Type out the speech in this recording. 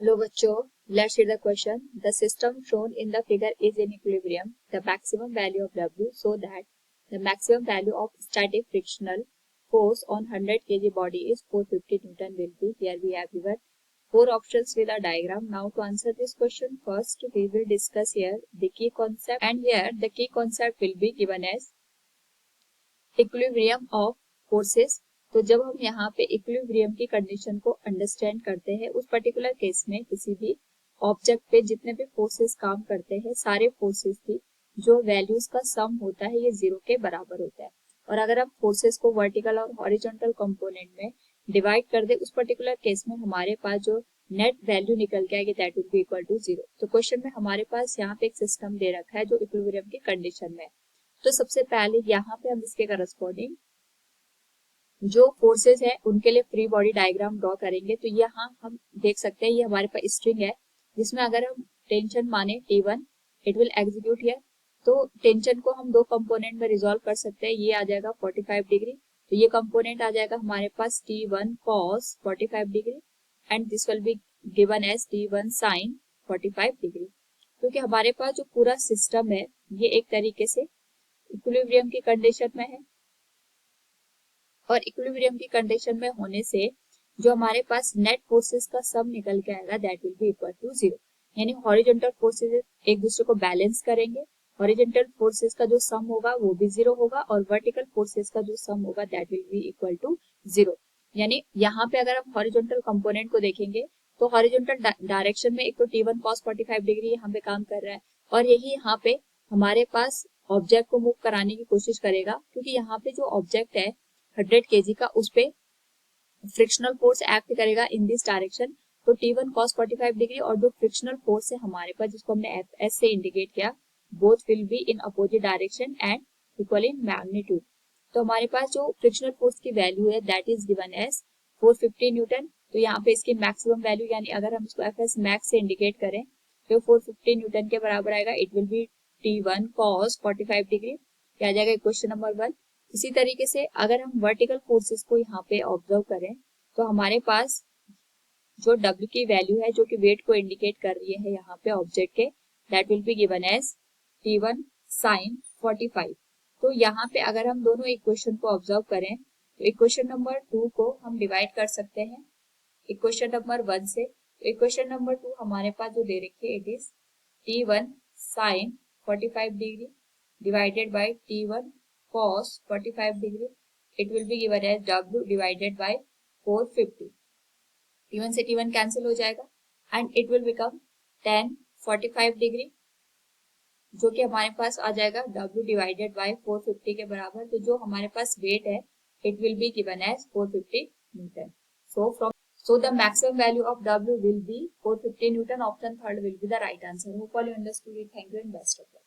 Hello बच्चों, let's read the question. The system shown in the figure is in equilibrium. The maximum value of W so that the maximum value of static frictional force on 100 kg body is 450 Newton will be. Here we have given four options with a diagram. Now to answer this question, first we will discuss here the key concept, and here the key concept will be given as equilibrium of forces. तो जब हम यहाँ पे equilibrium की condition को understand करते हैं, उस पर्टिकुलर केस में किसी भी ऑब्जेक्ट पे जितने भी फोर्सेस काम करते हैं, सारे फोर्सेस की जो वैल्यूज का सम होता है ये जीरो के बराबर होता है. और अगर हम फोर्सेस को वर्टिकल और हॉरिजॉन्टल कंपोनेंट में डिवाइड कर दे, उस पर्टिकुलर केस में हमारे पास जो नेट वैल्यू निकल के आएगी that will be equal to zero. तो क्वेश्चन में हमारे पास यहाँ पे एक सिस्टम दे रखा है जो इक्विलिब्रियम की कंडीशन में है. तो सबसे पहले यहाँ पे हम इसके करस्पॉन्डिंग जो फोर्सेस है उनके लिए फ्री बॉडी डायग्राम ड्रॉ करेंगे. तो यहाँ हम देख सकते हैं ये हमारे पास स्ट्रिंग है जिसमें अगर हम टेंशन माने T1 it will execute here. तो टेंशन को हम दो कंपोनेंट में रिजॉल्व कर सकते हैं. ये आ जाएगा 45 डिग्री, तो ये कंपोनेंट आ जाएगा हमारे पास T1 cos 45 degree and this will be given as T1 sin 45 degree. क्योंकि हमारे पास जो पूरा सिस्टम है ये एक तरीके से इक्विलिब्रियम की कंडीशन में है, और इक्विलिब्रियम की कंडीशन में होने से जो हमारे पास नेट फोर्सेस का सम निकल के आएगा that will be equal to zero. यानी हॉरिजॉन्टल फोर्सेस एक दूसरे को बैलेंस करेंगे. हॉरिजॉन्टल फोर्सेस का जो सम होगा वो भी जीरो होगा, और वर्टिकल फोर्सेस का जो सम होगा that will be equal to zero. यानी यहाँ पे अगर हम हॉरिजॉन्टल कंपोनेंट को देखेंगे तो हॉरिजॉन्टल डायरेक्शन में एक तो T1 cos 45 डिग्री यहाँ पे काम कर रहा है, और यही यहाँ पे हमारे पास ऑब्जेक्ट को मूव कराने की कोशिश करेगा. क्योंकि यहाँ पे जो ऑब्जेक्ट है 100 kg का, उस पे फ्रिक्शनल फोर्स एक्ट करेगा इन दिस डायरेक्शन. तो T1 cos 45 डिग्री और जो फ्रिक्शनल फोर्स है हमारे पास जिसको हमने Fs से इंडिकेट किया, both will be in opposite direction and equal in magnitude. तो हमारे पास जो फ्रिक्शनल फोर्स की वैल्यू है that is given as 450 newton. तो यहाँ पे इसकी मैक्सिमम वैल्यू, यानी अगर हम इसको Fs मैक्स से इंडिकेट करें तो 450 न्यूटन के बराबर आएगा. It will be T1 cos 45 degree. क्या आ जाएगा क्वेश्चन नंबर 1. इसी तरीके से अगर हम वर्टिकल फोर्सेस को यहाँ पे ऑब्जर्व करें तो हमारे पास जो W की वैल्यू है जो कि वेट को इंडिकेट कर रही है यहाँ पे ऑब्जेक्ट के, that will be given as T1 sin 45. तो यहाँ पे अगर हम दोनों इक्वेशन को ऑब्जर्व करें तो इक्वेशन नंबर 2 को हम डिवाइड कर सकते हैं इक्वेशन नंबर 1 से. तो इक्वेशन नंबर 2 हमारे पास जो दे रखी है it is T1 sin 45 degree divided by T1 cos 45 degree. It will be given as W divided by 450. T1 से T1 कैंसिल हो जाएगा and it will become tan 45 degree, जो कि हमारे पास आ जाएगा W divided by 450 के बराबर. तो जो हमारे पास वेट है it will be given as 450 Newton. So the maximum value of W will be 450 Newton. Option third will be the right answer. Hope all you understood it. Thank you and best of luck.